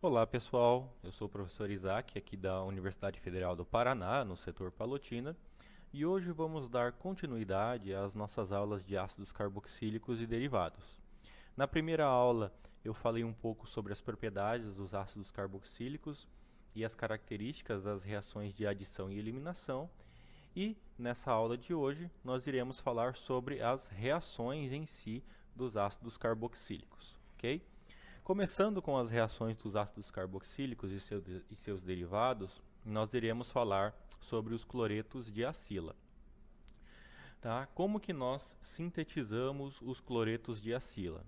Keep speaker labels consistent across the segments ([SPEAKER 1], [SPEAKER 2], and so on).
[SPEAKER 1] Olá pessoal, eu sou o professor Isaac, aqui da Universidade Federal do Paraná, no setor Palotina, e hoje vamos dar continuidade às nossas aulas de ácidos carboxílicos e derivados. Na primeira aula eu falei um pouco sobre as propriedades dos ácidos carboxílicos e as características das reações de adição e eliminação, e nessa aula de hoje nós iremos falar sobre as reações em si dos ácidos carboxílicos, ok? Começando com as reações dos ácidos carboxílicos e seus derivados, nós iremos falar sobre os cloretos de acila. Tá? Como que nós sintetizamos os cloretos de acila?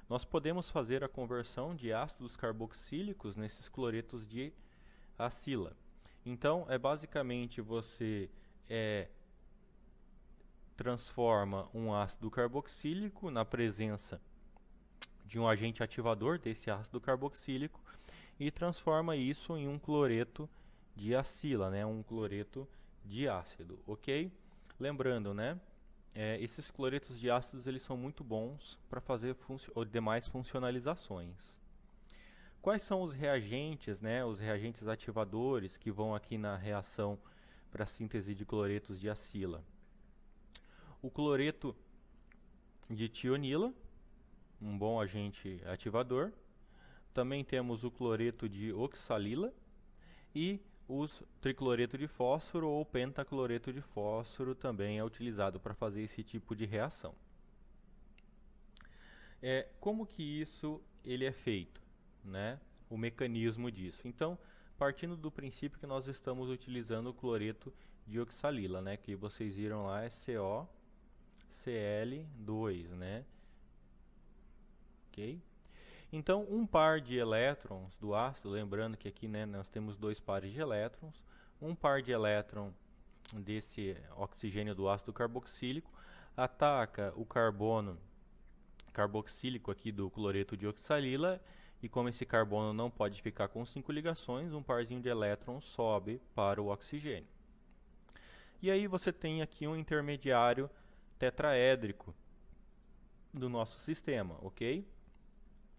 [SPEAKER 1] Nós podemos fazer a conversão de ácidos carboxílicos nesses cloretos de acila. Então, basicamente você transforma um ácido carboxílico na presença de um agente ativador desse ácido carboxílico e transforma isso em um cloreto de acila, né? Um cloreto de ácido, ok? Lembrando, né? Esses cloretos de ácidos eles são muito bons para fazer demais funcionalizações. Quais são os reagentes, né? Os reagentes ativadores que vão aqui na reação para a síntese de cloretos de acila? O cloreto de tionila, um bom agente ativador. Também temos o cloreto de oxalila e os tricloreto de fósforo ou pentacloreto de fósforo também é utilizado para fazer esse tipo de reação. Como que isso ele é feito, né? O mecanismo disso. Então, partindo do princípio que nós estamos utilizando o cloreto de oxalila, né? Que vocês viram lá é CoCl2, né? Ok? Então, um par de elétrons do ácido, lembrando que aqui, né, nós temos dois pares de elétrons, um par de elétron desse oxigênio do ácido carboxílico ataca o carbono carboxílico aqui do cloreto de oxalila, e como esse carbono não pode ficar com 5 ligações, um parzinho de elétrons sobe para o oxigênio. E aí você tem aqui um intermediário tetraédrico do nosso sistema, ok?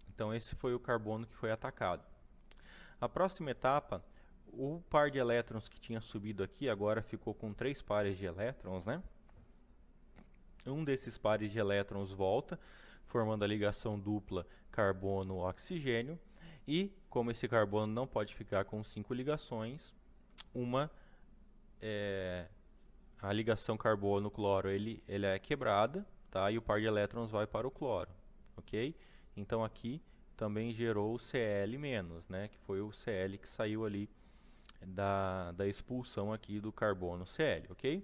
[SPEAKER 1] Então esse foi o carbono que foi atacado. A próxima etapa, o par de elétrons que tinha subido aqui agora ficou com 3 pares de elétrons, né? Um desses pares de elétrons volta, formando a ligação dupla carbono-oxigênio. E, como esse carbono não pode ficar com 5 ligações, a ligação carbono-cloro ele é quebrada, tá? E o par de elétrons vai para o cloro, ok? Então aqui também gerou o Cl-, né? Que foi o Cl que saiu ali da expulsão aqui do carbono Cl, ok?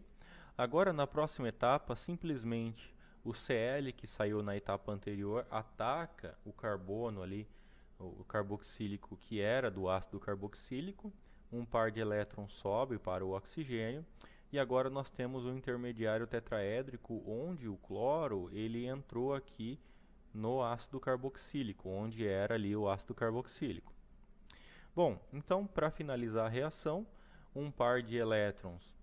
[SPEAKER 1] Agora na próxima etapa, simplesmente o Cl que saiu na etapa anterior ataca o carbono ali, o carboxílico que era do ácido carboxílico, um par de elétrons sobe para o oxigênio, e agora nós temos um intermediário tetraédrico onde o cloro ele entrou aqui no ácido carboxílico, onde era ali o ácido carboxílico. Bom, então para finalizar a reação, um par de elétrons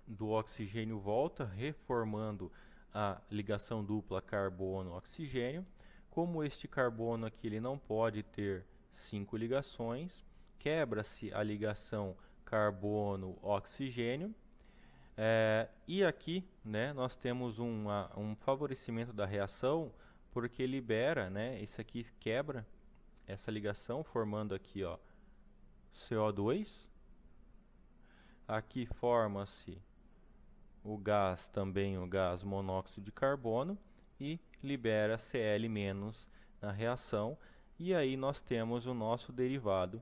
[SPEAKER 1] do oxigênio volta, reformando a ligação dupla carbono-oxigênio. Como este carbono aqui ele não pode ter 5 ligações, quebra-se a ligação carbono-oxigênio. E aqui, né, nós temos um favorecimento da reação, porque libera, né, esse aqui quebra essa ligação, formando aqui, ó, CO2. Aqui forma-se o gás, também o gás monóxido de carbono, e libera Cl- na reação. E aí nós temos o nosso derivado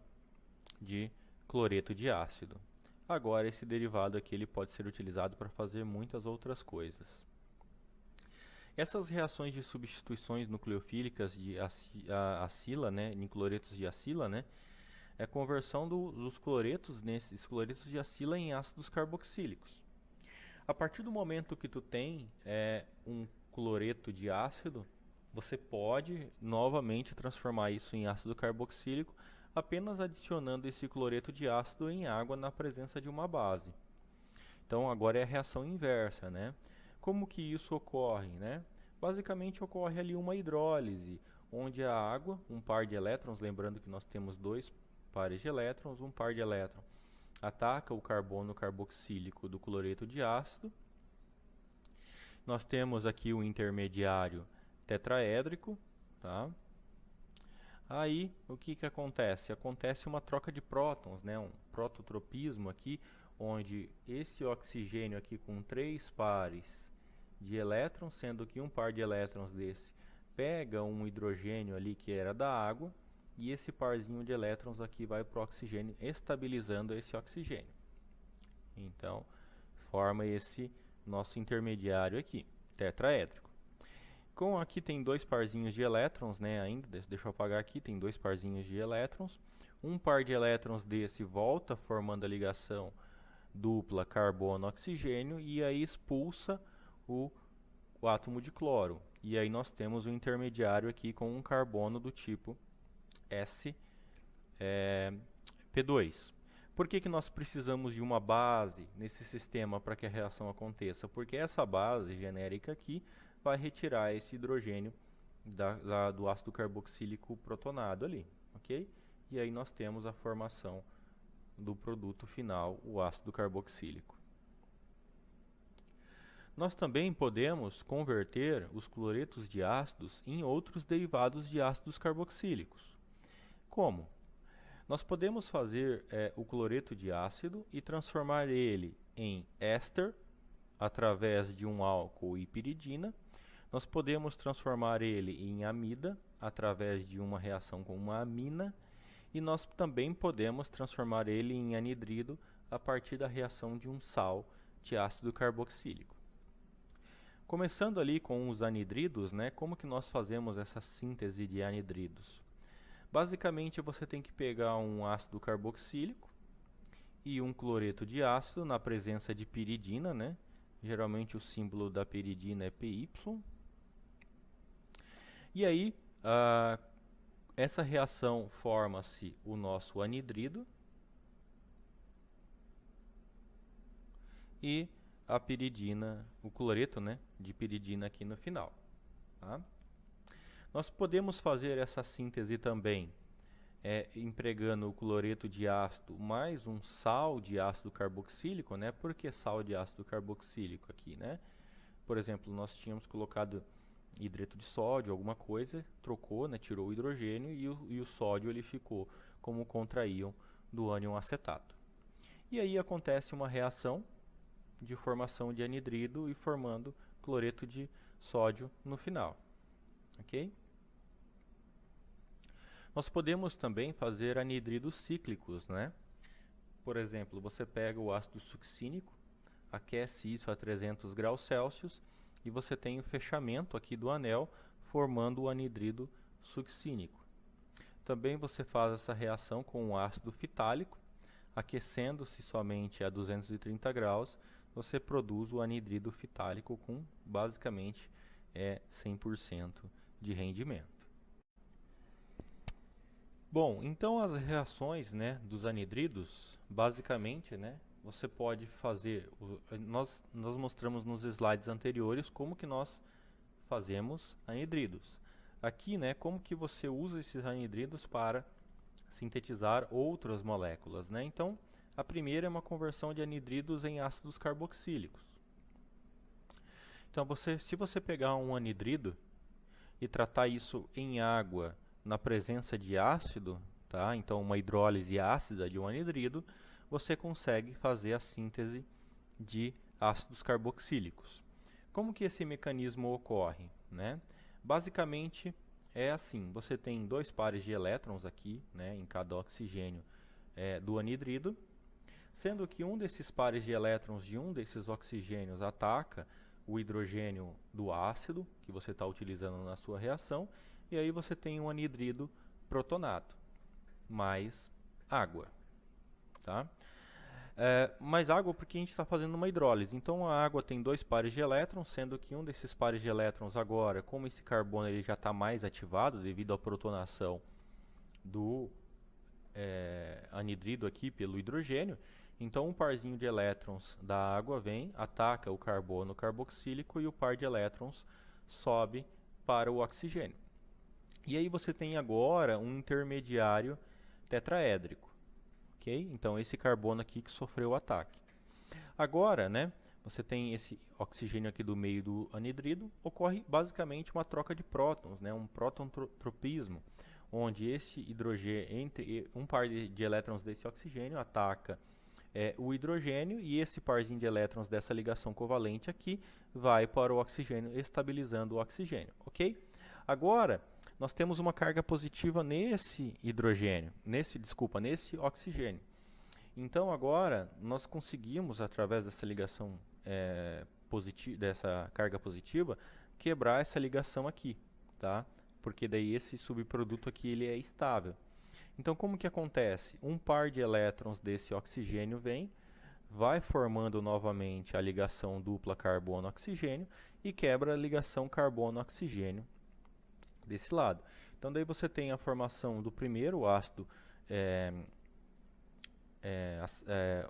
[SPEAKER 1] de cloreto de ácido. Agora esse derivado aqui ele pode ser utilizado para fazer muitas outras coisas. Essas reações de substituições nucleofílicas de acila, né, em cloretos de acila, né, é a conversão dos cloretos, nesses cloretos de acila, em ácidos carboxílicos. A partir do momento que tu tem um cloreto de ácido, você pode novamente transformar isso em ácido carboxílico, apenas adicionando esse cloreto de ácido em água na presença de uma base. Então agora é a reação inversa, né? Como que isso ocorre, né? Basicamente ocorre ali uma hidrólise, onde a água, um par de elétrons, lembrando que nós temos dois pares de elétrons, um par de elétrons ataca o carbono carboxílico do cloreto de ácido. Nós temos aqui o intermediário tetraédrico, tá? Aí, o que acontece? Acontece uma troca de prótons, né? Um prototropismo aqui, onde esse oxigênio aqui com 3 pares de elétrons, sendo que um par de elétrons desse pega um hidrogênio ali que era da água, e esse parzinho de elétrons aqui vai para o oxigênio, estabilizando esse oxigênio. Então, forma esse nosso intermediário aqui, tetraédrico. Com aqui tem 2 parzinhos de elétrons, né, ainda, deixa eu apagar aqui, tem 2 parzinhos de elétrons. Um par de elétrons desse volta formando a ligação dupla carbono-oxigênio e aí expulsa o átomo de cloro. E aí nós temos um intermediário aqui com um carbono do tipo P2. Por que nós precisamos de uma base nesse sistema para que a reação aconteça? Porque essa base genérica aqui vai retirar esse hidrogênio do ácido carboxílico protonado ali, ok? E aí nós temos a formação do produto final, o ácido carboxílico. Nós também podemos converter os cloretos de ácidos em outros derivados de ácidos carboxílicos. Como? Nós podemos fazer o cloreto de ácido e transformar ele em éster através de um álcool e piridina. Nós podemos transformar ele em amida através de uma reação com uma amina. E nós também podemos transformar ele em anidrido a partir da reação de um sal de ácido carboxílico. Começando ali com os anidridos, né, como que nós fazemos essa síntese de anidridos? Basicamente, você tem que pegar um ácido carboxílico e um cloreto de ácido na presença de piridina, né? Geralmente o símbolo da piridina é PY. E aí, essa reação forma-se o nosso anidrido e a piridina, o cloreto, né, de piridina aqui no final. Tá? Nós podemos fazer essa síntese também empregando o cloreto de ácido mais um sal de ácido carboxílico, né? Por que sal de ácido carboxílico aqui, né? Por exemplo, nós tínhamos colocado hidreto de sódio, alguma coisa, trocou, né, tirou o hidrogênio e o sódio ele ficou como contraíon do ânion acetato. E aí acontece uma reação de formação de anidrido e formando cloreto de sódio no final. Ok? Nós podemos também fazer anidridos cíclicos, né? Por exemplo, você pega o ácido succínico, aquece isso a 300 graus Celsius e você tem o fechamento aqui do anel formando o anidrido succínico. Também você faz essa reação com o ácido fitálico, aquecendo-se somente a 230 graus, você produz o anidrido fitálico com basicamente 100% de rendimento. Bom, então as reações, né, dos anidridos, basicamente, né, você pode fazer, nós mostramos nos slides anteriores como que nós fazemos anidridos. Aqui, né, como que você usa esses anidridos para sintetizar outras moléculas, né? Então, a primeira é uma conversão de anidridos em ácidos carboxílicos. Então, se você pegar um anidrido e tratar isso em água na presença de ácido, tá? Então uma hidrólise ácida de um anidrido, você consegue fazer a síntese de ácidos carboxílicos. Como que esse mecanismo ocorre, né? Basicamente é assim, você tem 2 pares de elétrons aqui, né, em cada oxigênio do anidrido, sendo que um desses pares de elétrons de um desses oxigênios ataca o hidrogênio do ácido que você está utilizando na sua reação, e aí você tem um anidrido protonado, mais água. Tá? Mais água porque a gente está fazendo uma hidrólise. Então a água tem 2 pares de elétrons, sendo que um desses pares de elétrons agora, como esse carbono ele já está mais ativado devido à protonação do anidrido aqui pelo hidrogênio, então um parzinho de elétrons da água vem, ataca o carbono carboxílico e o par de elétrons sobe para o oxigênio. E aí você tem agora um intermediário tetraédrico, ok? Então esse carbono aqui que sofreu o ataque. Agora, né, você tem esse oxigênio aqui do meio do anidrido, ocorre basicamente uma troca de prótons, né, um próton-tropismo, onde esse hidrogênio, entre um par de elétrons desse oxigênio ataca o hidrogênio, e esse parzinho de elétrons dessa ligação covalente aqui vai para o oxigênio, estabilizando o oxigênio, ok? Agora, nós temos uma carga positiva nesse hidrogênio, nesse oxigênio. Então agora nós conseguimos, através dessa ligação dessa carga positiva, quebrar essa ligação aqui, tá? Porque daí esse subproduto aqui ele é estável. Então como que acontece? Um par de elétrons desse oxigênio vai formando novamente a ligação dupla carbono-oxigênio e quebra a ligação carbono-oxigênio desse lado. Então daí você tem a formação do primeiro ácido,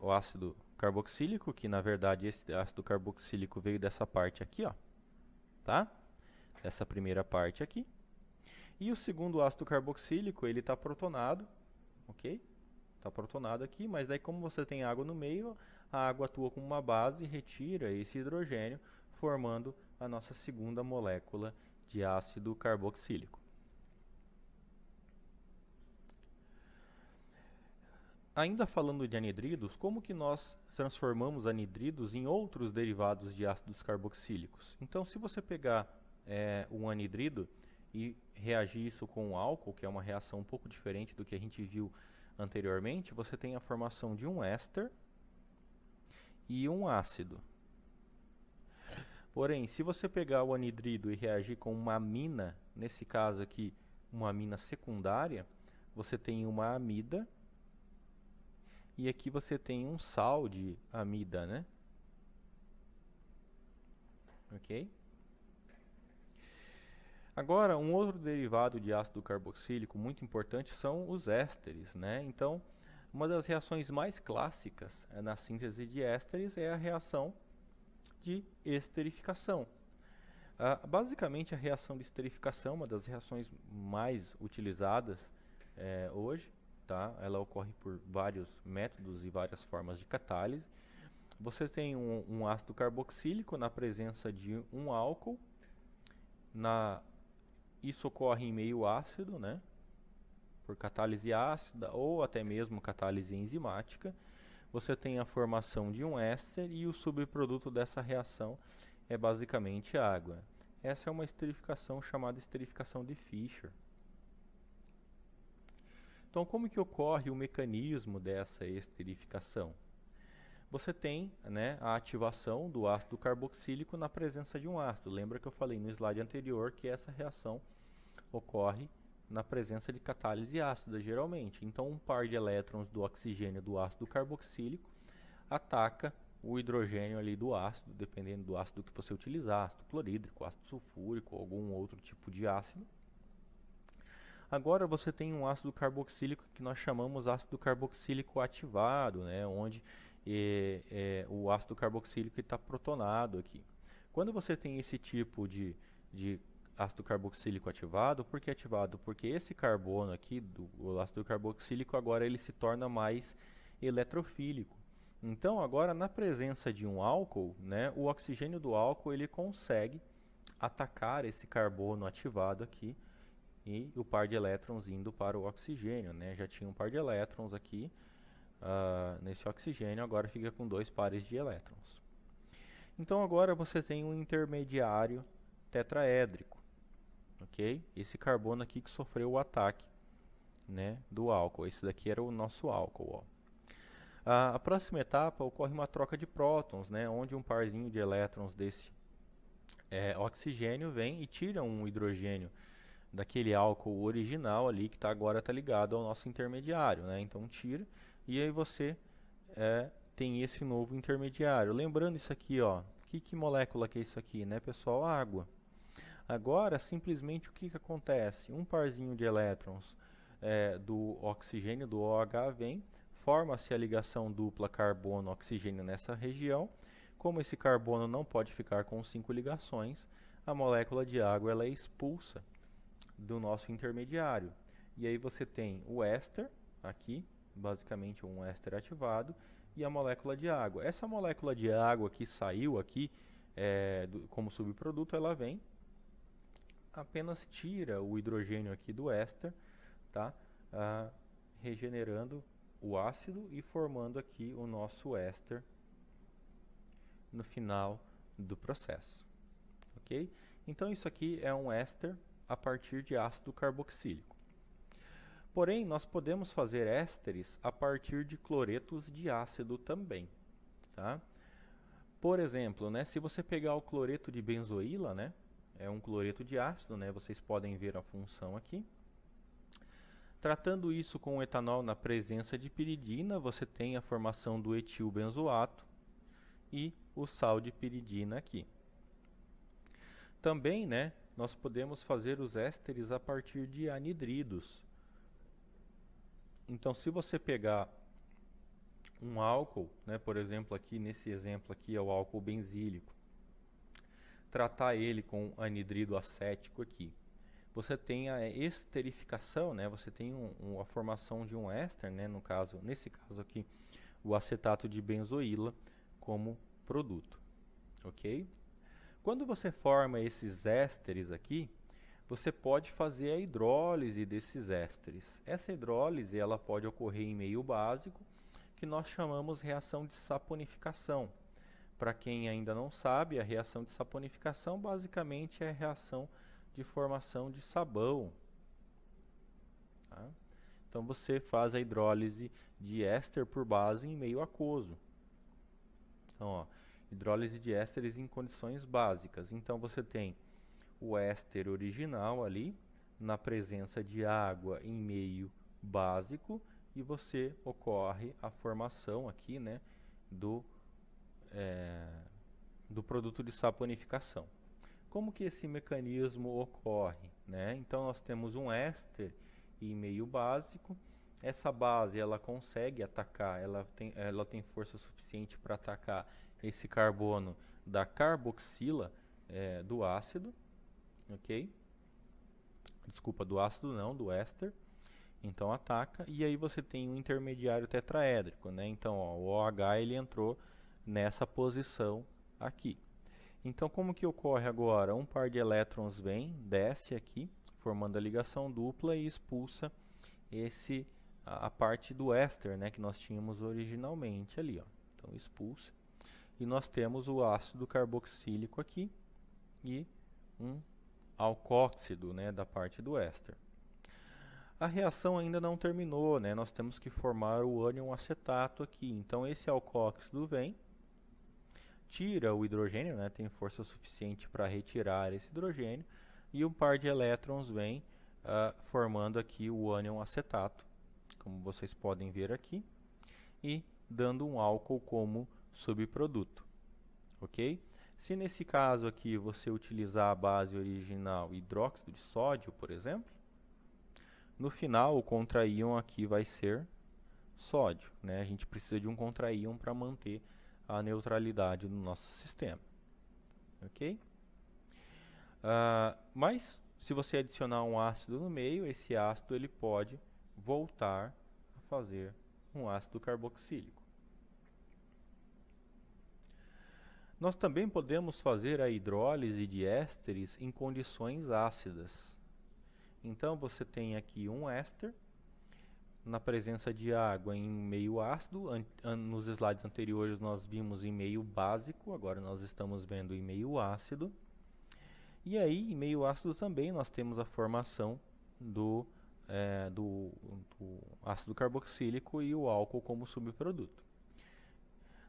[SPEAKER 1] o ácido carboxílico, que na verdade esse ácido carboxílico veio dessa parte aqui, ó, tá? Essa primeira parte aqui. E o segundo ácido carboxílico, ele está protonado, ok? Está protonado aqui, mas daí como você tem água no meio, a água atua como uma base e retira esse hidrogênio, formando a nossa segunda molécula de ácido carboxílico. Ainda falando de anidridos, como que nós transformamos anidridos em outros derivados de ácidos carboxílicos? Então, se você pegar um anidrido e reagir isso com um álcool, que é uma reação um pouco diferente do que a gente viu anteriormente, você tem a formação de um éster e um ácido. Porém, se você pegar o anidrido e reagir com uma amina, nesse caso aqui, uma amina secundária, você tem uma amida e aqui você tem um sal de amida, né? Ok? Agora, um outro derivado de ácido carboxílico muito importante são os ésteres, né? Então, uma das reações mais clássicas na síntese de ésteres é a reação de esterificação. Basicamente, a reação de esterificação é uma das reações mais utilizadas hoje, tá? Ela ocorre por vários métodos e várias formas de catálise. Você tem um ácido carboxílico na presença de um álcool, isso ocorre em meio ácido, né? Por catálise ácida ou até mesmo catálise enzimática. Você tem a formação de um éster e o subproduto dessa reação é basicamente água. Essa é uma esterificação chamada esterificação de Fischer. Então, como que ocorre o mecanismo dessa esterificação? Você tem, né, a ativação do ácido carboxílico na presença de um ácido. Lembra que eu falei no slide anterior que essa reação ocorre na presença de catálise ácida, geralmente. Então, um par de elétrons do oxigênio do ácido carboxílico ataca o hidrogênio ali do ácido, dependendo do ácido que você utilizar, ácido clorídrico, ácido sulfúrico, algum outro tipo de ácido. Agora você tem um ácido carboxílico que nós chamamos ácido carboxílico ativado, né, onde o ácido carboxílico está protonado aqui. Quando você tem esse tipo de ácido carboxílico ativado, por que ativado? Porque esse carbono aqui, do ácido carboxílico, agora ele se torna mais eletrofílico. Então, agora na presença de um álcool, né, o oxigênio do álcool ele consegue atacar esse carbono ativado aqui e o par de elétrons indo para o oxigênio, né? Já tinha um par de elétrons aqui nesse oxigênio, agora fica com dois pares de elétrons. Então agora você tem um intermediário tetraédrico, ok? Esse carbono aqui que sofreu o ataque, né, do álcool. Esse daqui era o nosso álcool, ó. A próxima etapa ocorre uma troca de prótons, né, onde um parzinho de elétrons desse oxigênio vem e tira um hidrogênio daquele álcool original ali que agora está ligado ao nosso intermediário, né? Então tira e aí você tem esse novo intermediário. Lembrando isso aqui, ó, que molécula que é isso aqui, né, pessoal? Água. Agora simplesmente o que acontece? Um parzinho de elétrons do oxigênio do OH vem, forma-se a ligação dupla carbono-oxigênio nessa região. Como esse carbono não pode ficar com 5 ligações, a molécula de água ela é expulsa do nosso intermediário. E aí você tem o éster aqui, basicamente um éster ativado, e a molécula de água. Essa molécula de água que saiu aqui como subproduto, ela vem, apenas tira o hidrogênio aqui do éster, tá? Regenerando o ácido e formando aqui o nosso éster no final do processo. Ok? Então isso aqui é um éster a partir de ácido carboxílico. Porém, nós podemos fazer ésteres a partir de cloretos de ácido também. Tá? Por exemplo, né, se você pegar o cloreto de benzoíla, né, é um cloreto de ácido, né, vocês podem ver a função aqui. Tratando isso com o etanol na presença de piridina, você tem a formação do etilbenzoato e o sal de piridina aqui. Também, né, nós podemos fazer os ésteres a partir de anidridos. Então, se você pegar um álcool, né, por exemplo, aqui nesse exemplo aqui é o álcool benzílico, tratar ele com anidrido acético aqui, você tem a esterificação, né, você tem a formação de um éster, né, nesse caso aqui, o acetato de benzoíla como produto, ok? Quando você forma esses ésteres aqui, você pode fazer a hidrólise desses ésteres. Essa hidrólise ela pode ocorrer em meio básico, que nós chamamos reação de saponificação. Para quem ainda não sabe, a reação de saponificação basicamente é a reação de formação de sabão. Tá? Então você faz a hidrólise de éster por base em meio aquoso. Então, ó, hidrólise de ésteres em condições básicas. Então você tem o éster original ali, na presença de água em meio básico, e você ocorre a formação aqui, né, do produto de saponificação. Como que esse mecanismo ocorre, né? Então nós temos um éster em meio básico. Essa base ela consegue atacar, ela tem força suficiente para atacar esse carbono da carboxila do ácido. Ok? Desculpa, do ácido não, do éster. Então ataca, e aí você tem um intermediário tetraédrico, né? Então ó, o OH ele entrou nessa posição aqui. Então como que ocorre agora? Um par de elétrons vem, desce aqui, formando a ligação dupla e expulsa a parte do éster, né, que nós tínhamos originalmente ali, ó. Então expulsa. E nós temos o ácido carboxílico aqui e um alcóxido, né, da parte do éster. A reação ainda não terminou, né? Nós temos que formar o ânion acetato aqui. Então esse alcóxido vem, tira o hidrogênio, né? Tem força suficiente para retirar esse hidrogênio, e um par de elétrons vem formando aqui o ânion acetato, como vocês podem ver aqui, e dando um álcool como subproduto, ok? Se nesse caso aqui você utilizar a base original hidróxido de sódio, por exemplo, no final o contraíon aqui vai ser sódio, né? A gente precisa de um contraíon para manter a neutralidade do nosso sistema, ok? Mas se você adicionar um ácido no meio, esse ácido ele pode voltar a fazer um ácido carboxílico. Nós também podemos fazer a hidrólise de ésteres em condições ácidas. Então você tem aqui um éster na presença de água em meio ácido. Nos slides anteriores nós vimos em meio básico, agora nós estamos vendo em meio ácido. E aí, em meio ácido também nós temos a formação do ácido carboxílico e o álcool como subproduto.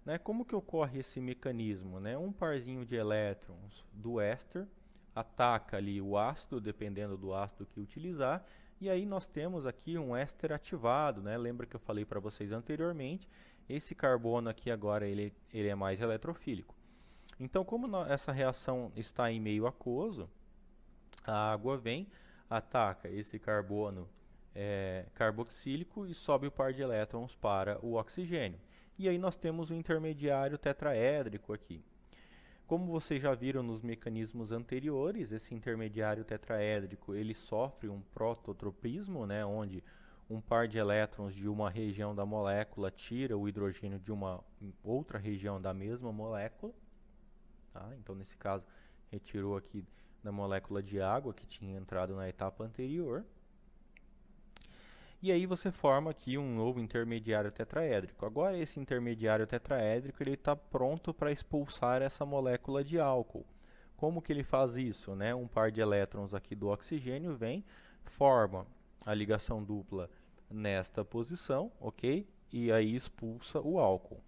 [SPEAKER 1] Né? Como que ocorre esse mecanismo? Né? Um parzinho de elétrons do éster ataca ali o ácido, dependendo do ácido que utilizar, e aí nós temos aqui um éster ativado, né? Lembra que eu falei para vocês anteriormente, esse carbono aqui agora ele é mais eletrofílico. Então, como essa reação está em meio aquoso, a água vem, ataca esse carbono carboxílico e sobe o par de elétrons para o oxigênio. E aí nós temos o intermediário tetraédrico aqui. Como vocês já viram nos mecanismos anteriores, esse intermediário tetraédrico ele sofre um prototropismo, né, onde um par de elétrons de uma região da molécula tira o hidrogênio de uma outra região da mesma molécula. Tá? Então, nesse caso, retirou aqui da molécula de água que tinha entrado na etapa anterior. E aí você forma aqui um novo intermediário tetraédrico. Agora esse intermediário tetraédrico ele está pronto para expulsar essa molécula de álcool. Como que ele faz isso? Né? Um par de elétrons aqui do oxigênio vem, forma a ligação dupla nesta posição, ok? E aí expulsa o álcool.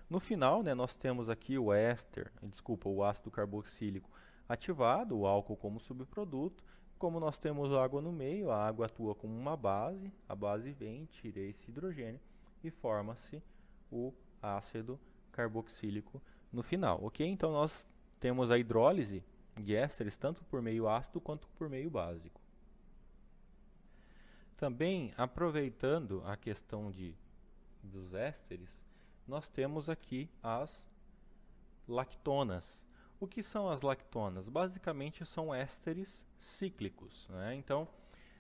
[SPEAKER 1] No final, né, nós temos aqui o o ácido carboxílico ativado, o álcool como subproduto. Como nós temos água no meio, a água atua como uma base, a base vem, tira esse hidrogênio e forma-se o ácido carboxílico no final, ok? Então nós temos a hidrólise de ésteres tanto por meio ácido quanto por meio básico. Também, aproveitando a questão dos ésteres, nós temos aqui as lactonas. O que são as lactonas? Basicamente são ésteres cíclicos, né? Então,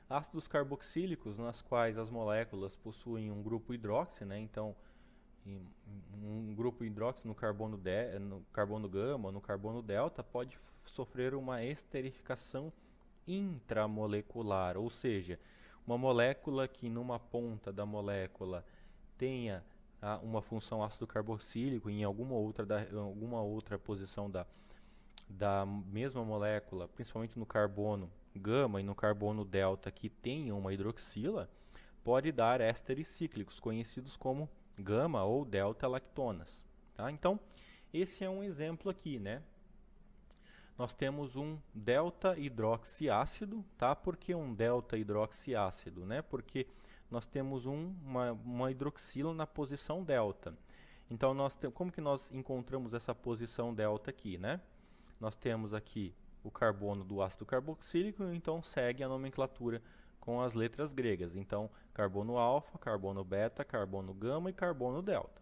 [SPEAKER 1] ácidos carboxílicos nas quais as moléculas possuem um grupo hidróxi, né? Então, um grupo hidróxi no carbono gama, no carbono delta, pode sofrer uma esterificação intramolecular, ou seja, uma molécula que numa ponta da molécula tenha uma função ácido carboxílico em alguma outra posição da mesma molécula, principalmente no carbono gama e no carbono delta que tenham uma hidroxila, pode dar ésteres cíclicos, conhecidos como gama ou delta lactonas. Tá? Então, esse é um exemplo aqui, né? Nós temos um delta hidroxiácido, tá? Por que um delta hidroxiácido, né? Porque nós temos uma hidroxila na posição delta. Então, como que nós encontramos essa posição delta aqui, né? Nós temos aqui o carbono do ácido carboxílico, então segue a nomenclatura com as letras gregas. Então, carbono alfa, carbono beta, carbono gama e carbono delta.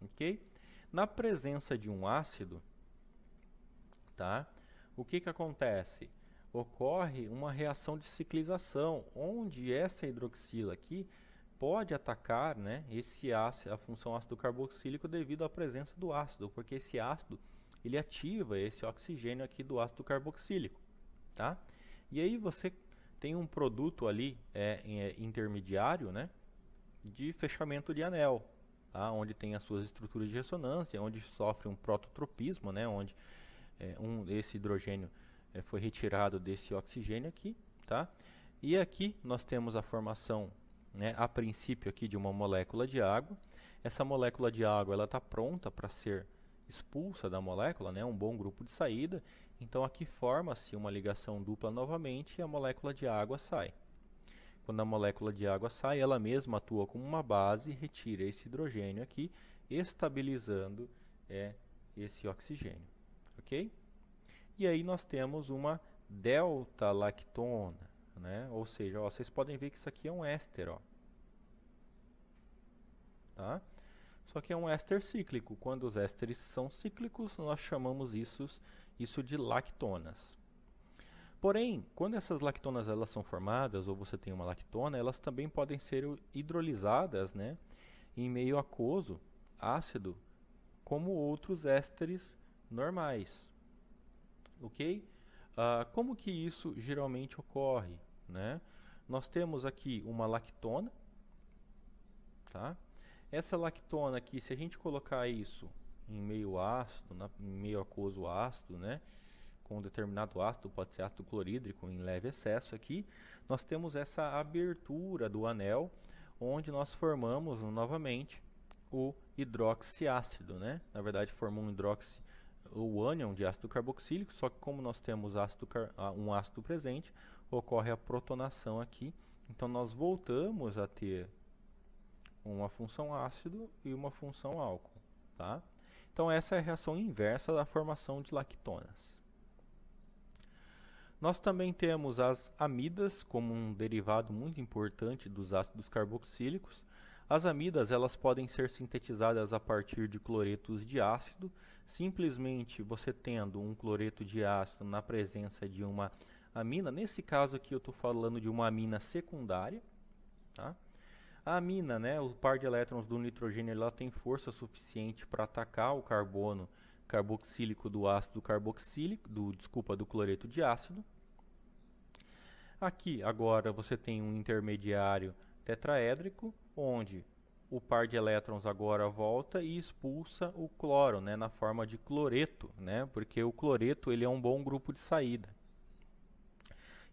[SPEAKER 1] Ok? Na presença de um ácido, tá? O que acontece? Ocorre uma reação de ciclização, onde essa hidroxila aqui pode atacar, né, a função ácido carboxílico devido à presença do ácido, porque esse ácido ele ativa esse oxigênio aqui do ácido carboxílico. Tá? E aí você tem um produto ali intermediário, né, de fechamento de anel, tá? Onde tem as suas estruturas de ressonância, onde sofre um prototropismo, né, onde esse hidrogênio foi retirado desse oxigênio aqui, tá? E aqui nós temos a formação, né, a princípio aqui de uma molécula de água. Essa molécula de água ela está pronta para ser expulsa da molécula, né, um bom grupo de saída. Então aqui forma-se uma ligação dupla novamente e a molécula de água sai. Quando a molécula de água sai, ela mesma atua como uma base e retira esse hidrogênio aqui, estabilizando esse oxigênio. Ok? E aí nós temos uma delta-lactona, né? Ou seja, ó, vocês podem ver que isso aqui é um éster, ó. Tá? Só que é um éster cíclico. Quando os ésteres são cíclicos, nós chamamos isso de lactonas. Porém, quando essas lactonas elas são formadas, ou você tem uma lactona, elas também podem ser hidrolisadas, né, em meio aquoso, ácido, como outros ésteres normais. Ok? Como que isso geralmente ocorre, né? Nós temos aqui uma lactona, tá? Essa lactona aqui, se a gente colocar isso em meio ácido, em meio aquoso ácido, né, com um determinado ácido, pode ser ácido clorídrico em leve excesso aqui, nós temos essa abertura do anel, onde nós formamos novamente o hidroxiácido, né? Na verdade, forma o ânion de ácido carboxílico, só que como nós temos um ácido presente, ocorre a protonação aqui. Então nós voltamos a ter uma função ácido e uma função álcool, tá? Então essa é a reação inversa da formação de lactonas. Nós também temos as amidas como um derivado muito importante dos ácidos carboxílicos. As amidas elas podem ser sintetizadas a partir de cloretos de ácido, simplesmente você tendo um cloreto de ácido na presença de uma amina. Nesse caso aqui eu estou falando de uma amina secundária. Tá? A amina, né, o par de elétrons do nitrogênio, ela tem força suficiente para atacar o carbono carboxílico do ácido carboxílico, do cloreto de ácido. Aqui agora você tem um intermediário tetraédrico, onde o par de elétrons agora volta e expulsa o cloro, né, na forma de cloreto, né, porque o cloreto ele é um bom grupo de saída.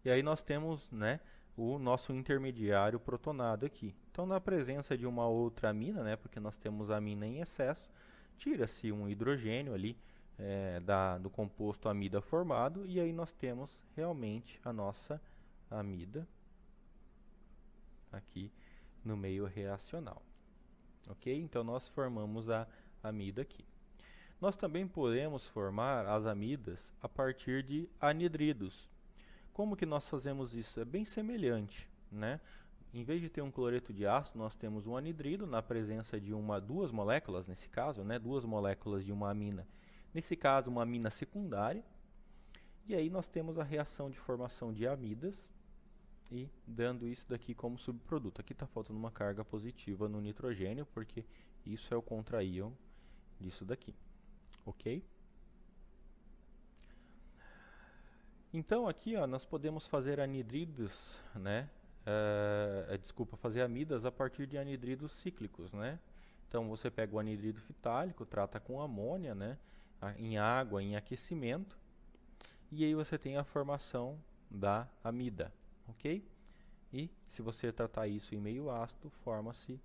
[SPEAKER 1] E aí nós temos, né, o nosso intermediário protonado aqui. Então, na presença de uma outra amina, né, porque nós temos amina em excesso, tira-se um hidrogênio ali do composto amida formado, e aí nós temos realmente a nossa amida aqui no meio reacional. Ok? Então, nós formamos a amida aqui. Nós também podemos formar as amidas a partir de anidridos. Como que nós fazemos isso? É bem semelhante, né? Em vez de ter um cloreto de ácido, nós temos um anidrido na presença de duas moléculas, nesse caso, né? Duas moléculas de uma amina. Nesse caso, uma amina secundária. E aí nós temos a reação de formação de amidas e dando isso daqui como subproduto. Aqui está faltando uma carga positiva no nitrogênio, porque isso é o contraíon disso daqui. Ok? Então aqui ó, nós podemos fazer anidridos, né? Fazer amidas a partir de anidridos cíclicos, né? Então você pega o anidrido fitálico, trata com amônia, né? Em água, em aquecimento, e aí você tem a formação da amida, ok? E se você tratar isso em meio ácido, forma-se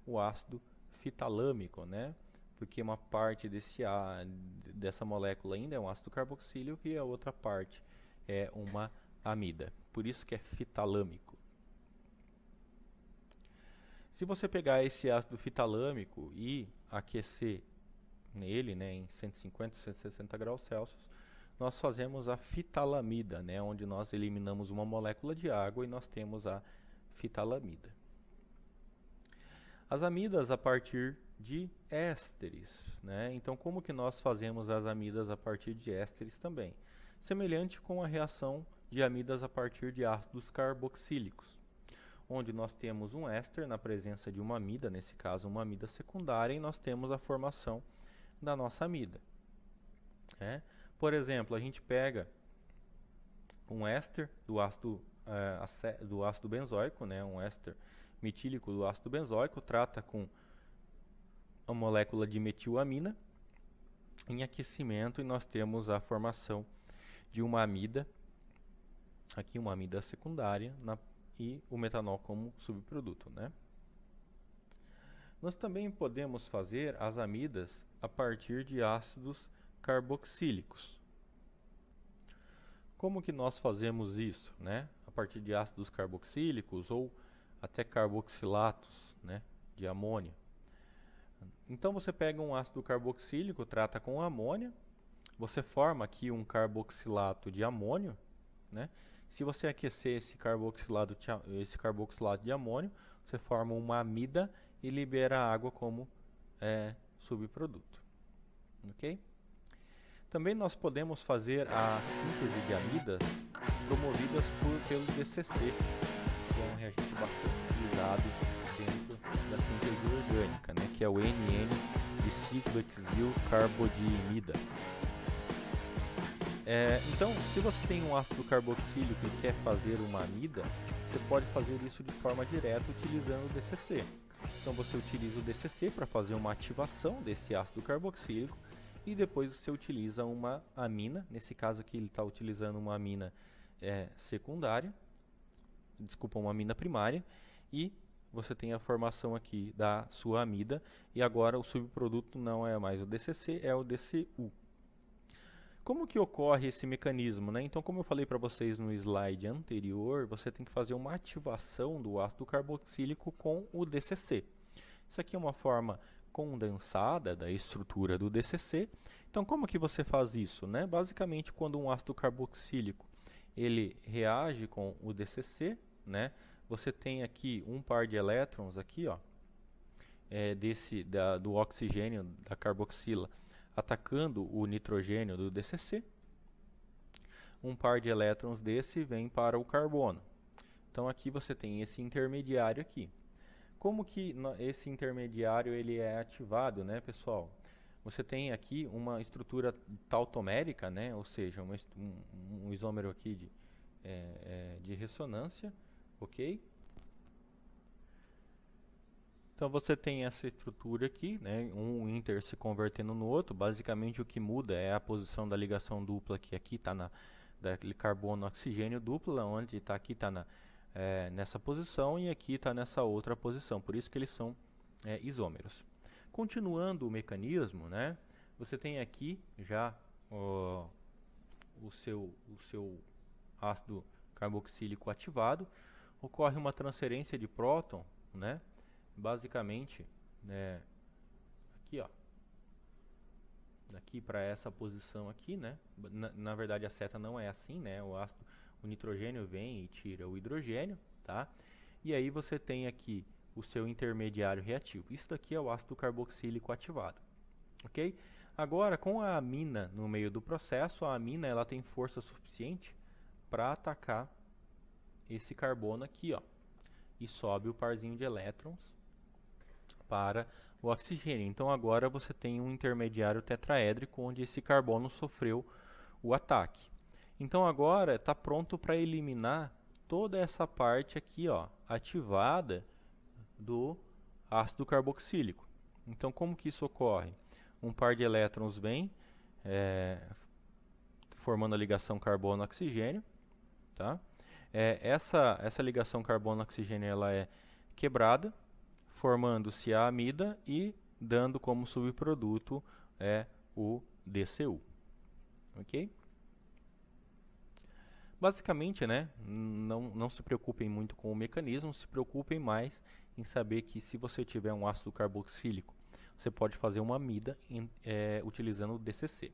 [SPEAKER 1] o ácido fitalâmico, né? Porque uma parte dessa molécula ainda é um ácido carboxílico e a outra parte é uma amida. Por isso que é fitalâmico. Se você pegar esse ácido fitalâmico e aquecer nele, né, em 150, 160 graus Celsius, nós fazemos a fitalamida, né, onde nós eliminamos uma molécula de água e nós temos a fitalamida. As amidas a partir de ésteres, né? Então, como que nós fazemos as amidas a partir de ésteres também? Semelhante com a reação de amidas a partir de ácidos carboxílicos, onde nós temos um éster na presença de uma amida, nesse caso uma amida secundária, e nós temos a formação da nossa amida. Por exemplo, a gente pega um éster do ácido benzoico, né? Um éster metílico do ácido benzoico, trata com a molécula de metilamina em aquecimento e nós temos a formação de uma amida, aqui uma amida secundária e o metanol como subproduto, né? Nós também podemos fazer as amidas a partir de ácidos carboxílicos. Como que nós fazemos isso, né? A partir de ácidos carboxílicos ou até carboxilatos, né, de amônia. Então você pega um ácido carboxílico, trata com amônia, você forma aqui um carboxilato de amônio, né? Se você aquecer esse carboxilato de amônio, você forma uma amida e libera a água como subproduto. Ok? Também nós podemos fazer a síntese de amidas promovidas pelo DCC, que é um reagente bastante utilizado dentro da síntese orgânica, né, que é o NN-dicicloexilcarbodiimida. Então, se você tem um ácido carboxílico e quer fazer uma amida, você pode fazer isso de forma direta utilizando o DCC. Então você utiliza o DCC para fazer uma ativação desse ácido carboxílico e depois você utiliza uma amina, nesse caso aqui ele está utilizando uma amina uma amina primária, e você tem a formação aqui da sua amida, e agora o subproduto não é mais o DCC, é o DCU. Como que ocorre esse mecanismo, né? Então, como eu falei para vocês no slide anterior, você tem que fazer uma ativação do ácido carboxílico com o DCC. Isso aqui é uma forma condensada da estrutura do DCC. Então, como que você faz isso, né? Basicamente, quando um ácido carboxílico ele reage com o DCC, né? você tem aqui um par de elétrons aqui, ó, do oxigênio da carboxila atacando o nitrogênio do DCC. Um par de elétrons desse vem para o carbono. Então aqui você tem esse intermediário aqui. Como que esse intermediário ele é ativado, né, pessoal? Você tem aqui uma estrutura tautomérica, né, ou seja, um isômero aqui de ressonância, ok? Então você tem essa estrutura aqui, né, um inter se convertendo no outro. Basicamente o que muda é a posição da ligação dupla, que aqui está daquele carbono oxigênio dupla, onde está aqui está nessa posição e aqui está nessa outra posição. Por isso que eles são isômeros. Continuando o mecanismo, né, você tem aqui já o seu ácido carboxílico ativado. Ocorre uma transferência de próton, né, basicamente, aqui, ó, daqui para essa posição aqui, né? Na verdade a seta não é assim, né? O nitrogênio vem e tira o hidrogênio, tá? E aí você tem aqui o seu intermediário reativo. Isso daqui é o ácido carboxílico ativado, ok? Agora, com a amina no meio do processo, a amina ela tem força suficiente para atacar esse carbono aqui, ó, e sobe o parzinho de elétrons para o oxigênio. Então agora você tem um intermediário tetraédrico onde esse carbono sofreu o ataque. Então agora está pronto para eliminar toda essa parte aqui, ó, ativada do ácido carboxílico. Então como que isso ocorre? Um par de elétrons vem formando a ligação carbono-oxigênio, tá? Essa ligação carbono-oxigênio ela é quebrada, formando-se a amida e dando como subproduto o DCU. Ok? Basicamente, né, não se preocupem muito com o mecanismo, se preocupem mais em saber que se você tiver um ácido carboxílico, você pode fazer uma amida utilizando o DCC.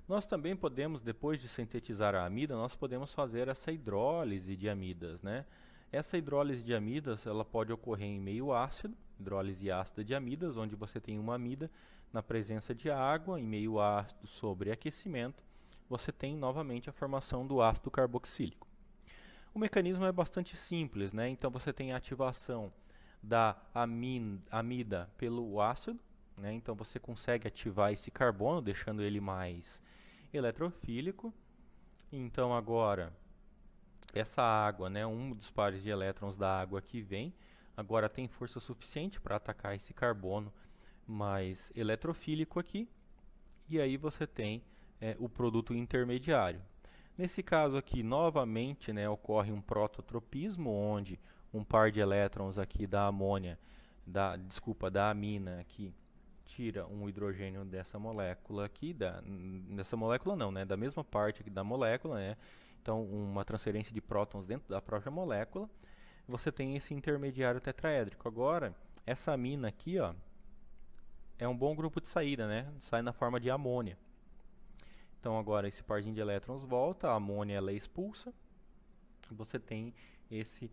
[SPEAKER 1] Nós também podemos, depois de sintetizar a amida, nós podemos fazer essa hidrólise de amidas, né? Essa hidrólise de amidas ela pode ocorrer em meio ácido, hidrólise ácida de amidas, onde você tem uma amida na presença de água, em meio ácido sobre aquecimento, você tem novamente a formação do ácido carboxílico. O mecanismo é bastante simples, né? Então você tem a ativação da amida pelo ácido, né? Então você consegue ativar esse carbono, deixando ele mais eletrofílico. Então agora essa água, né, um dos pares de elétrons da água que vem, agora tem força suficiente para atacar esse carbono mais eletrofílico aqui, e aí você tem o produto intermediário. Nesse caso aqui, novamente, né, ocorre um prototropismo, onde um par de elétrons aqui da amônia, da amina aqui, tira um hidrogênio dessa molécula aqui, dessa molécula não, né, da mesma parte aqui da molécula, né. Então, uma transferência de prótons dentro da própria molécula, você tem esse intermediário tetraédrico. Agora, essa amina aqui, ó, é um bom grupo de saída, né? Sai na forma de amônia. Então, agora esse parzinho de elétrons volta, a amônia ela é expulsa, você tem esse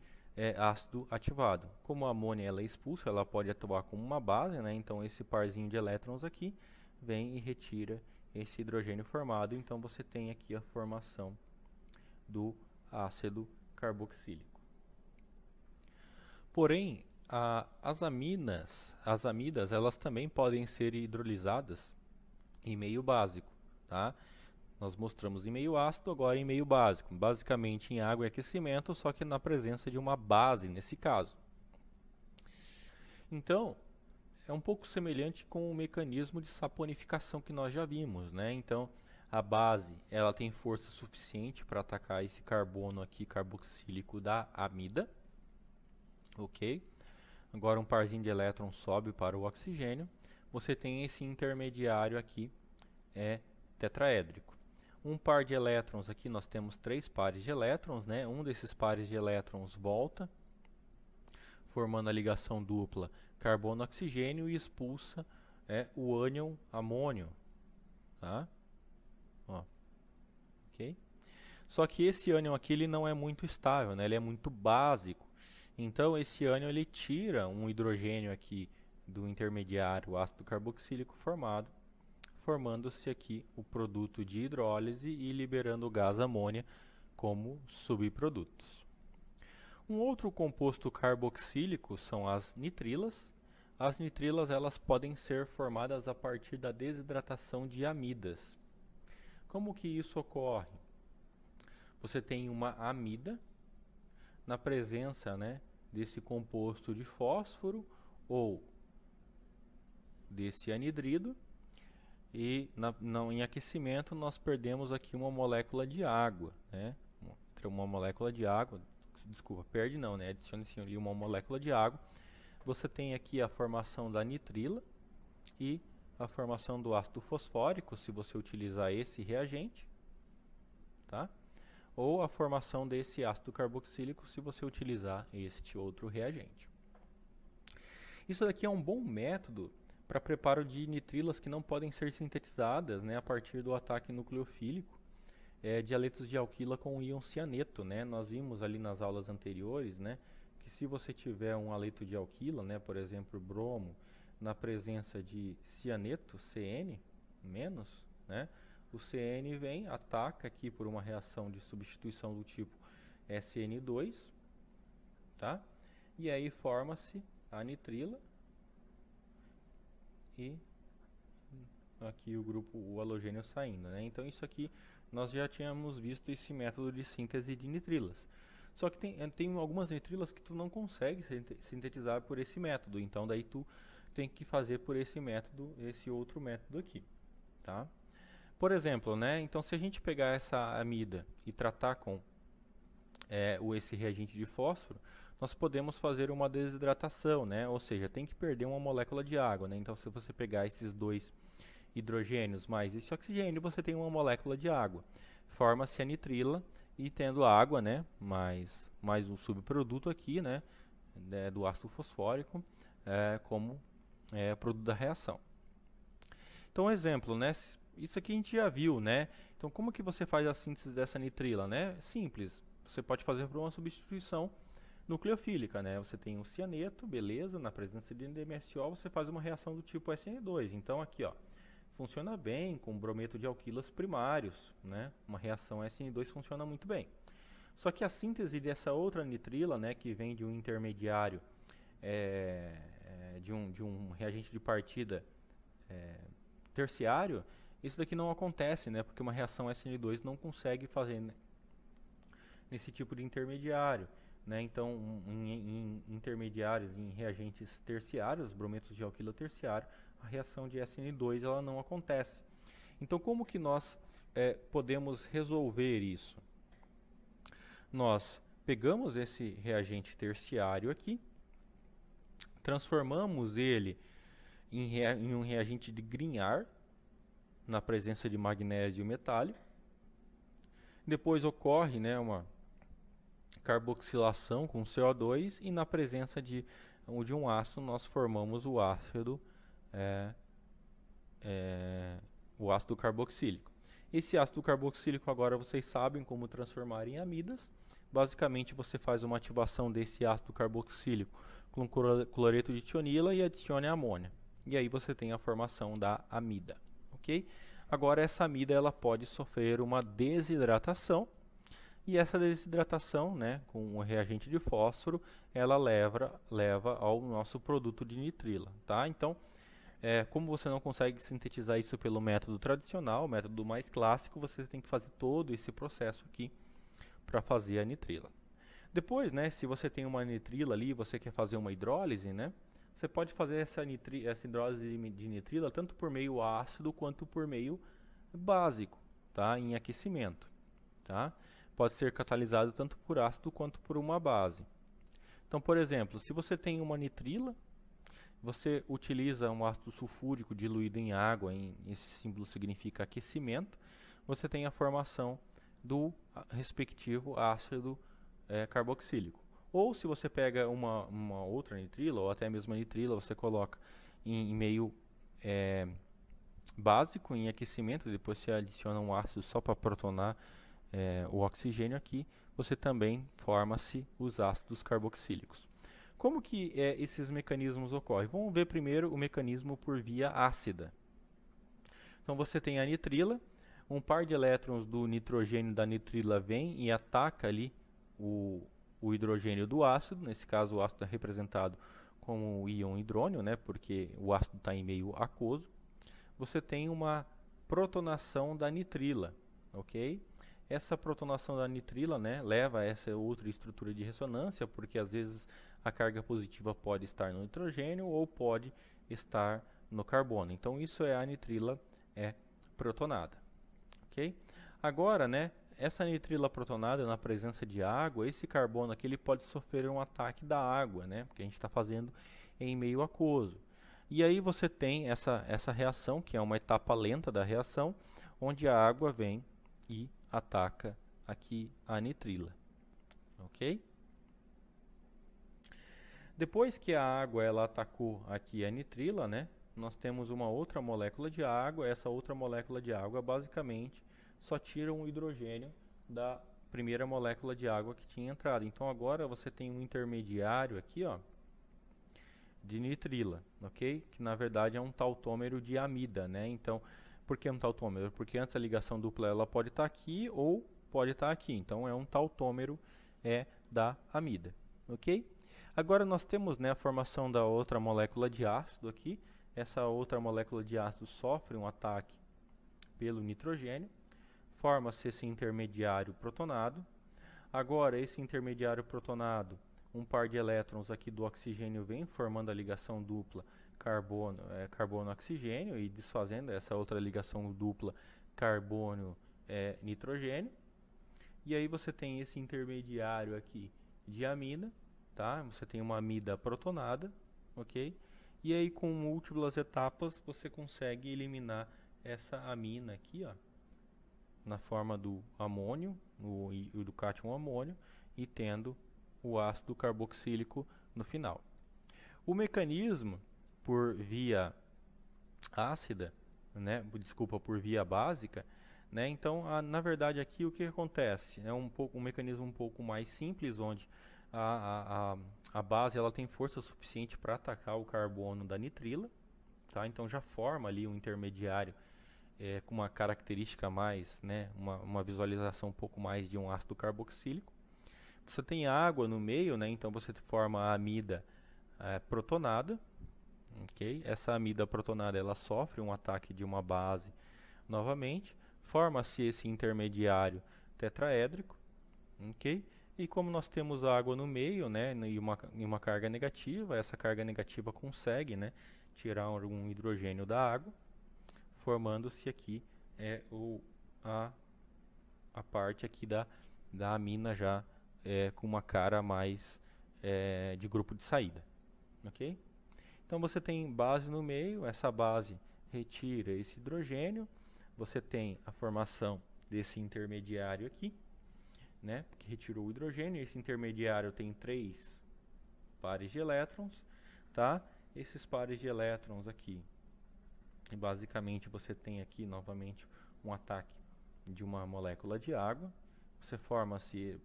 [SPEAKER 1] ácido ativado. Como a amônia ela é expulsa, ela pode atuar como uma base, né? Então, esse parzinho de elétrons aqui vem e retira esse hidrogênio formado. Então, você tem aqui a formação do ácido carboxílico. Porém, as amidas, elas também podem ser hidrolisadas em meio básico, tá? Nós mostramos em meio ácido, agora em meio básico, basicamente em água e aquecimento, só que na presença de uma base nesse caso. Então, é um pouco semelhante com o mecanismo de saponificação que nós já vimos, né? Então, a base ela tem força suficiente para atacar esse carbono aqui carboxílico da amida, ok? Agora um parzinho de elétrons sobe para o oxigênio. Você tem esse intermediário aqui tetraédrico. Um par de elétrons aqui nós temos 3 pares de elétrons, né? Um desses pares de elétrons volta, formando a ligação dupla carbono-oxigênio e expulsa o ânion amônio, tá? Ó. Okay?
[SPEAKER 2] Só que esse ânion aqui ele não é muito estável, né? Ele é muito básico. Então esse ânion ele tira um hidrogênio aqui do intermediário ácido carboxílico formado, formando-se aqui o produto de hidrólise e liberando o gás amônia como subprodutos. Um outro composto carboxílico são as nitrilas. As nitrilas elas podem ser formadas a partir da desidratação de amidas. Como que isso ocorre? Você tem uma amida na presença, né, desse composto de fósforo ou desse anidrido e em aquecimento nós perdemos aqui uma molécula de água, né? Uma molécula de água, desculpa, perde não, né? Adicione-se ali uma molécula de água. Você tem aqui a formação da nitrila e a formação do ácido fosfórico, se você utilizar esse reagente, tá? Ou a formação desse ácido carboxílico, se você utilizar este outro reagente. Isso daqui é um bom método para preparo de nitrilas que não podem ser sintetizadas, né, a partir do ataque nucleofílico de haletos de alquila com íon cianeto, né? Nós vimos ali nas aulas anteriores, né, que se você tiver um haleto de alquila, né, por exemplo, bromo, na presença de cianeto, CN-, né, o CN vem, ataca aqui por uma reação de substituição do tipo SN2, tá? E aí forma-se a nitrila e aqui o grupo, o halogênio saindo, né? Então isso aqui nós já tínhamos visto esse método de síntese de nitrilas. Só que tem algumas nitrilas que tu não consegue sintetizar por esse método, então daí tu tem que fazer por esse método, esse outro método aqui, tá? Por exemplo, né? Então se a gente pegar essa amida e tratar com esse reagente de fósforo, nós podemos fazer uma desidratação, né? Ou seja, tem que perder uma molécula de água, né? Então se você pegar esses dois hidrogênios mais esse oxigênio, você tem uma molécula de água. Forma-se a nitrila e tendo água, né, mais um subproduto aqui, né, do ácido fosfórico, como produto da reação. Então, exemplo, né, isso aqui a gente já viu, né? Então, como que você faz a síntese dessa nitrila, né? Simples. Você pode fazer por uma substituição nucleofílica, né? Você tem um cianeto, beleza, na presença de NDMSO, você faz uma reação do tipo SN2. Então, aqui, ó, funciona bem com brometo de alquilas primários, né? Uma reação SN2 funciona muito bem. Só que a síntese dessa outra nitrila, né, que vem de um intermediário, de um reagente de partida terciário, isso daqui não acontece, né? Porque uma reação SN2 não consegue fazer nesse tipo de intermediário, né? Então, em intermediários, em reagentes terciários, brometos de alquila terciário, a reação de SN2 ela não acontece. Então, como que nós podemos resolver isso? Nós pegamos esse reagente terciário aqui, transformamos ele em um reagente de Grignard, na presença de magnésio metálico. Depois ocorre, né, uma carboxilação com CO2 e na presença de um ácido nós formamos o ácido carboxílico. Esse ácido carboxílico agora vocês sabem como transformar em amidas. Basicamente você faz uma ativação desse ácido carboxílico com cloreto de tionila e adicione amônia. E aí você tem a formação da amida, ok? Agora essa amida ela pode sofrer uma desidratação e essa desidratação, né, com o reagente de fósforo, ela leva ao nosso produto de nitrila, tá? Então, como você não consegue sintetizar isso pelo método tradicional, o método mais clássico, você tem que fazer todo esse processo aqui para fazer a nitrila. Depois, né, se você tem uma nitrila ali, você quer fazer uma hidrólise, né, você pode fazer essa hidrólise de nitrila tanto por meio ácido quanto por meio básico, tá, em aquecimento, tá? Pode ser catalisado tanto por ácido quanto por uma base. Então, por exemplo, se você tem uma nitrila, você utiliza um ácido sulfúrico diluído em água, esse símbolo significa aquecimento, você tem a formação do respectivo ácido carboxílico. Ou se você pega uma outra nitrila, ou até mesmo a nitrila, você coloca em meio básico, em aquecimento, depois você adiciona um ácido só para protonar o oxigênio aqui, você também forma-se os ácidos carboxílicos. Como que esses mecanismos ocorrem? Vamos ver primeiro o mecanismo por via ácida. Então você tem a nitrila, um par de elétrons do nitrogênio da nitrila vem e ataca ali o hidrogênio do ácido, nesse caso o ácido é representado como o íon hidrônio, né, porque o ácido está em meio aquoso. Você tem uma protonação da nitrila, ok? Essa protonação da nitrila, né, leva a essa outra estrutura de ressonância, porque às vezes a carga positiva pode estar no nitrogênio ou pode estar no carbono. Então isso é a nitrila protonada, ok? Agora, né, essa nitrila protonada na presença de água, esse carbono aqui ele pode sofrer um ataque da água, né, porque a gente está fazendo em meio aquoso. E aí você tem essa reação, que é uma etapa lenta da reação, onde a água vem e ataca aqui a nitrila, ok? Depois que a água ela atacou aqui a nitrila, né, nós temos uma outra molécula de água. Essa outra molécula de água basicamente só tira um hidrogênio da primeira molécula de água que tinha entrado. Então agora você tem um intermediário aqui, ó, de nitrila, ok? Que na verdade é um tautômero de amida, né? Então, por que um tautômero? Porque antes a ligação dupla ela pode estar aqui ou pode estar aqui. Então é um tautômero da amida, ok? Agora nós temos, né, a formação da outra molécula de ácido aqui. Essa outra molécula de ácido sofre um ataque pelo nitrogênio. Forma-se esse intermediário protonado. Agora esse intermediário protonado, um par de elétrons aqui do oxigênio vem formando a ligação dupla carbono-oxigênio e desfazendo essa outra ligação dupla carbono-nitrogênio. E aí você tem esse intermediário aqui de amina, tá? Você tem uma amida protonada, ok? E aí com múltiplas etapas você consegue eliminar essa amina aqui, ó, na forma do amônio, do cátion amônio, e tendo o ácido carboxílico no final. O mecanismo por via ácida, né, por via básica, né, então na verdade aqui o que acontece? É um mecanismo um pouco mais simples, onde a base ela tem força suficiente para atacar o carbono da nitrila, tá? Então já forma ali um intermediário com uma característica mais, né, uma visualização um pouco mais de um ácido carboxílico. Você tem água no meio, né, então você forma a amida protonada, ok? Essa amida protonada ela sofre um ataque de uma base novamente, forma-se esse intermediário tetraédrico, ok? E como nós temos água no meio, né, e uma carga negativa, essa carga negativa consegue, né, tirar um hidrogênio da água, formando-se aqui a parte aqui da amina já com uma cara mais de grupo de saída, ok? Então você tem base no meio, essa base retira esse hidrogênio, você tem a formação desse intermediário aqui, né, que retirou o hidrogênio. Esse intermediário tem 3 pares de elétrons, tá? Esses pares de elétrons aqui, e basicamente você tem aqui novamente um ataque de uma molécula de água. Você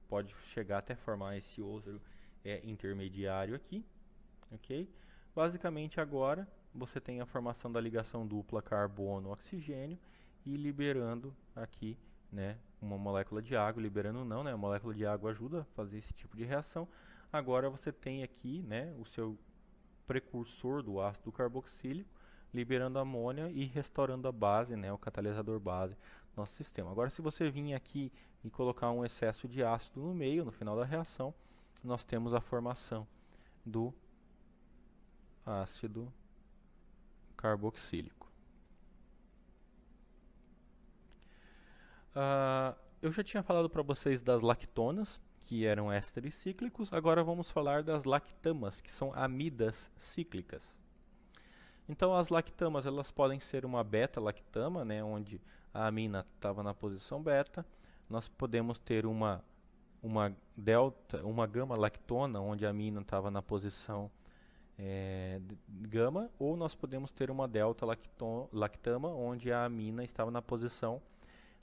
[SPEAKER 2] pode chegar até formar esse outro intermediário aqui, ok? Basicamente agora você tem a formação da ligação dupla carbono-oxigênio e liberando aqui, né, uma molécula de água, liberando não, né, a molécula de água ajuda a fazer esse tipo de reação. Agora você tem aqui, né, o seu precursor do ácido carboxílico, liberando amônia e restaurando a base, né, o catalisador base do nosso sistema. Agora se você vir aqui e colocar um excesso de ácido no meio, no final da reação, nós temos a formação do ácido carboxílico. Eu já tinha falado para vocês das lactonas, que eram ésteres cíclicos. Agora vamos falar das lactamas, que são amidas cíclicas. Então as lactamas elas podem ser uma beta-lactama, né, onde a amina estava na posição beta. Nós podemos ter uma gama-lactona, onde a amina estava na posição gama, ou nós podemos ter uma delta-lactama, onde a amina estava na posição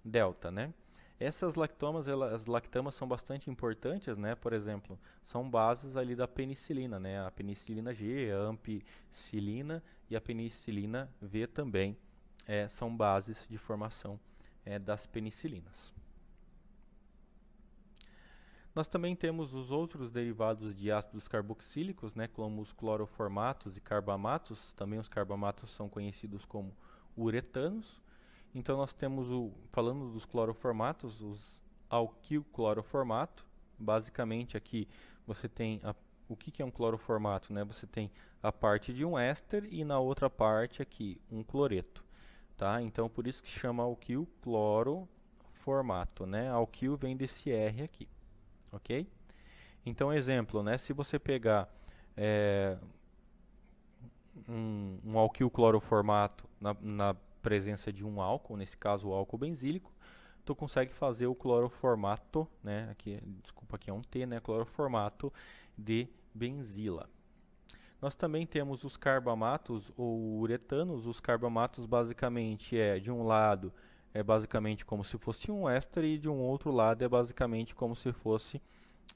[SPEAKER 2] delta, né? Essas as lactamas são bastante importantes, né? Por exemplo, são bases ali da penicilina, né? A penicilina G, a ampicilina e a penicilina V também são bases de formação das penicilinas. Nós também temos os outros derivados de ácidos carboxílicos, né? Como os cloroformatos e carbamatos. Também os carbamatos são conhecidos como uretanos. Então nós temos, falando dos cloroformatos, os alquilcloroformato. Basicamente aqui você tem, o que é um cloroformato, né? Você tem a parte de um éster e na outra parte aqui um cloreto, tá? Então por isso que chama alquilcloroformato, né? Alquil vem desse R aqui, ok? Então exemplo, né? Se você pegar um alquilcloroformato na presença de um álcool, nesse caso o álcool benzílico, tu consegue fazer o cloroformato, né, aqui, desculpa, aqui é um T, né, cloroformato de benzila. Nós também temos os carbamatos ou uretanos. Os carbamatos basicamente de um lado é basicamente como se fosse um éster e de um outro lado é basicamente como se fosse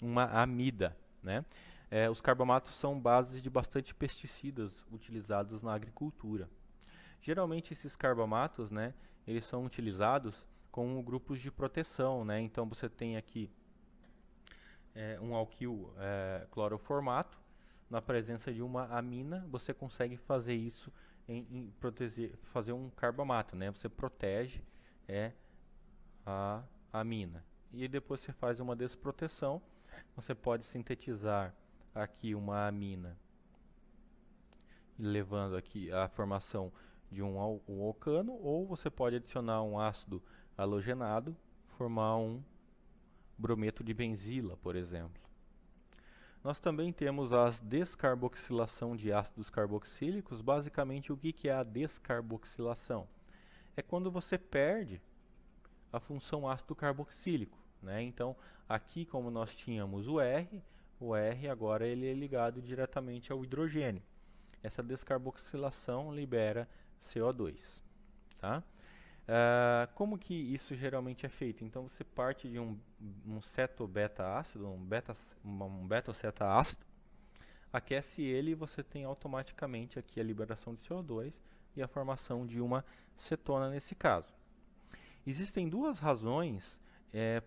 [SPEAKER 2] uma amida, né? Os carbamatos são bases de bastante pesticidas utilizados na agricultura. Geralmente esses carbamatos, né, eles são utilizados como grupos de proteção, né? Então você tem aqui um alquil cloroformato, na presença de uma amina, você consegue fazer isso fazer um carbamato, né? Você protege a amina. E depois você faz uma desproteção, você pode sintetizar aqui uma amina, levando aqui a formação de um alcano, ou você pode adicionar um ácido halogenado, formar um brometo de benzila, por exemplo. Nós também temos a descarboxilação de ácidos carboxílicos. Basicamente, o que é a descarboxilação? É quando você perde a função ácido carboxílico, né? Então, aqui como nós tínhamos o R agora ele é ligado diretamente ao hidrogênio. Essa descarboxilação libera CO2, tá? Como que isso geralmente é feito? Então você parte de um ceto-beta-ácido, um beta-ceta-ácido, aquece ele e você tem automaticamente aqui a liberação de CO2 e a formação de uma cetona nesse caso. Existem duas razões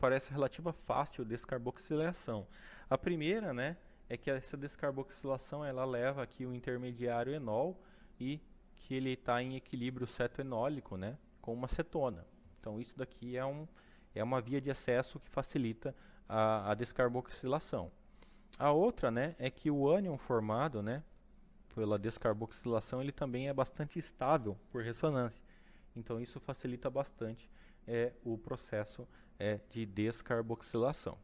[SPEAKER 2] para essa relativa fácil descarboxilação. A primeira, né, é que essa descarboxilação ela leva aqui o intermediário enol e que ele está em equilíbrio cetoenólico, né, com uma cetona. Então isso daqui é uma via de acesso que facilita a descarboxilação. A outra, né, é que o ânion formado, né, pela descarboxilação, ele também é bastante estável por ressonância. Então isso facilita bastante o processo de descarboxilação.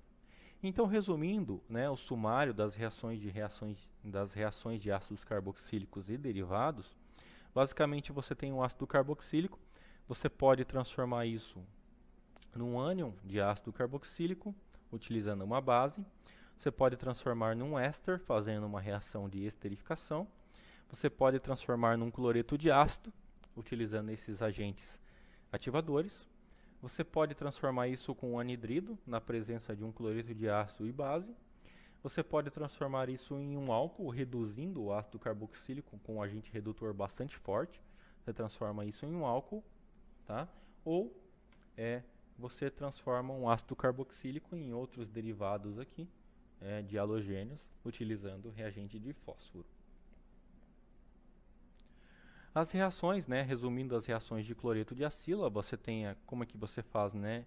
[SPEAKER 2] Então, resumindo, né, o sumário das reações de ácidos carboxílicos e derivados, basicamente você tem um ácido carboxílico, você pode transformar isso num ânion de ácido carboxílico, utilizando uma base. Você pode transformar num éster, fazendo uma reação de esterificação. Você pode transformar num cloreto de ácido, utilizando esses agentes ativadores. Você pode transformar isso com um anidrido, na presença de um cloreto de ácido e base. Você pode transformar isso em um álcool, reduzindo o ácido carboxílico com um agente redutor bastante forte. Você transforma isso em um álcool, tá? Ou você transforma um ácido carboxílico em outros derivados aqui, de halogênios, utilizando reagente de fósforo. As reações, né, resumindo as reações de cloreto de acila, você tem como é que você faz, né?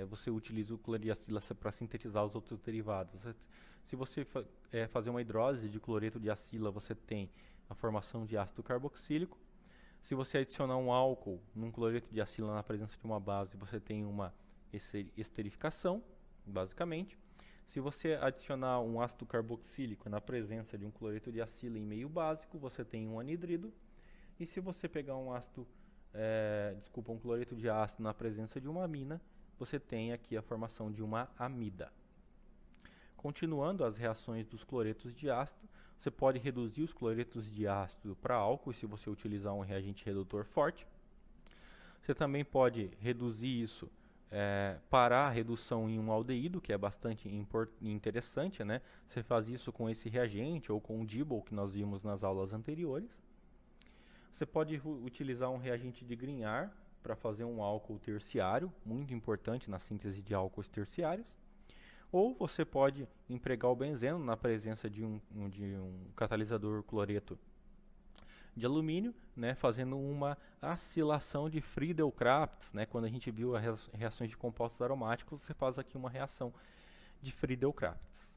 [SPEAKER 2] Você utiliza o cloreto de acila para sintetizar os outros derivados. Se você fazer uma hidrólise de cloreto de acila, você tem a formação de ácido carboxílico. Se você adicionar um álcool num cloreto de acila na presença de uma base, você tem uma esterificação, basicamente. Se você adicionar um ácido carboxílico na presença de um cloreto de acila em meio básico, você tem um anidrido. E se você pegar um cloreto de ácido na presença de uma amina, você tem aqui a formação de uma amida. Continuando as reações dos cloretos de ácido, você pode reduzir os cloretos de ácido para álcool se você utilizar um reagente redutor forte. Você também pode reduzir isso parar a redução em um aldeído, que é bastante interessante, né? Você faz isso com esse reagente ou com o Dibbel que nós vimos nas aulas anteriores. Você pode utilizar um reagente de Grignard para fazer um álcool terciário, muito importante na síntese de álcools terciários. Ou você pode empregar o benzeno na presença de um catalisador cloreto de alumínio, né, fazendo uma acilação de Friedel-Crafts, né, quando a gente viu as reações de compostos aromáticos, você faz aqui uma reação de Friedel-Crafts.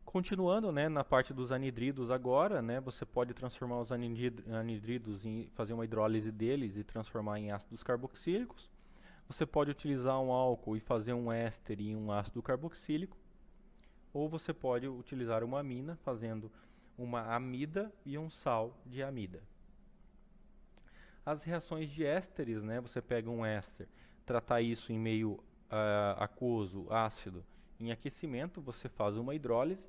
[SPEAKER 2] Continuando, né, na parte dos anidridos agora, né, você pode transformar os anidridos em fazer uma hidrólise deles e transformar em ácidos carboxílicos. Você pode utilizar um álcool e fazer um éster em um ácido carboxílico, ou você pode utilizar uma amina fazendo uma amida e um sal de amida. As reações de ésteres, né, você pega um éster, tratar isso em meio aquoso, ácido, em aquecimento, você faz uma hidrólise,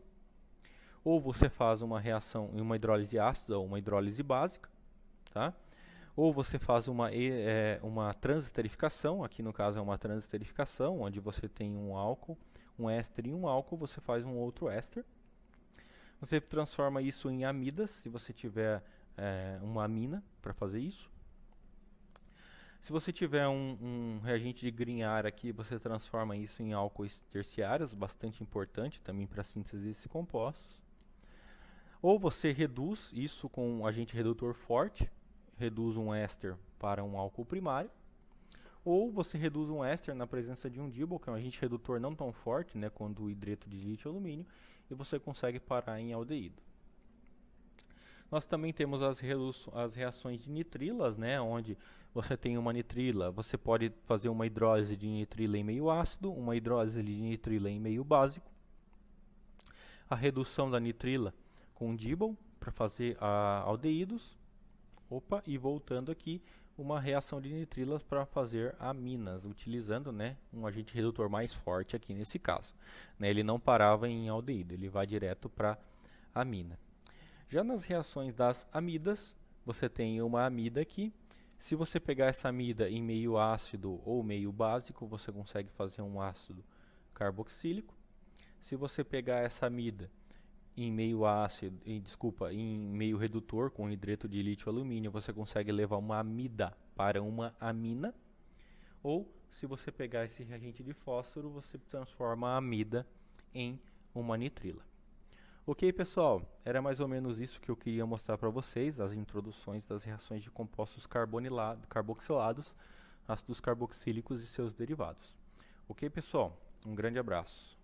[SPEAKER 2] ou você faz uma reação em uma hidrólise ácida ou uma hidrólise básica, tá? Ou você faz uma transesterificação, aqui no caso é uma transesterificação, onde você tem um álcool, um éster e um álcool, você faz um outro éster. Você transforma isso em amidas, se você tiver uma amina para fazer isso. Se você tiver um reagente de Grignard aqui, você transforma isso em álcoois terciários, bastante importante também para a síntese desses compostos. Ou você reduz isso com um agente redutor forte, reduz um éster para um álcool primário. Ou você reduz um éster na presença de um Dibbel, que é um agente redutor não tão forte, né, quanto o hidreto de lítio e alumínio, e você consegue parar em aldeído. Nós também temos as reações de nitrilas, né, onde você tem uma nitrila, você pode fazer uma hidrólise de nitrila em meio ácido, uma hidrólise de nitrila em meio básico. A redução da nitrila com Dibbel para fazer aldeídos. E voltando aqui, uma reação de nitrilas para fazer aminas, utilizando, né, um agente redutor mais forte aqui nesse caso. Né, ele não parava em aldeído, ele vai direto para amina. Já nas reações das amidas, você tem uma amida aqui. Se você pegar essa amida em meio ácido ou meio básico, você consegue fazer um ácido carboxílico. Se você pegar essa amida em meio ácido, em meio redutor com hidreto de lítio e alumínio, você consegue levar uma amida para uma amina. Ou se você pegar esse reagente de fósforo, você transforma a amida em uma nitrila. Ok, pessoal, era mais ou menos isso que eu queria mostrar para vocês, as introduções das reações de compostos carboxilados, ácidos carboxílicos e seus derivados. Ok, pessoal, um grande abraço.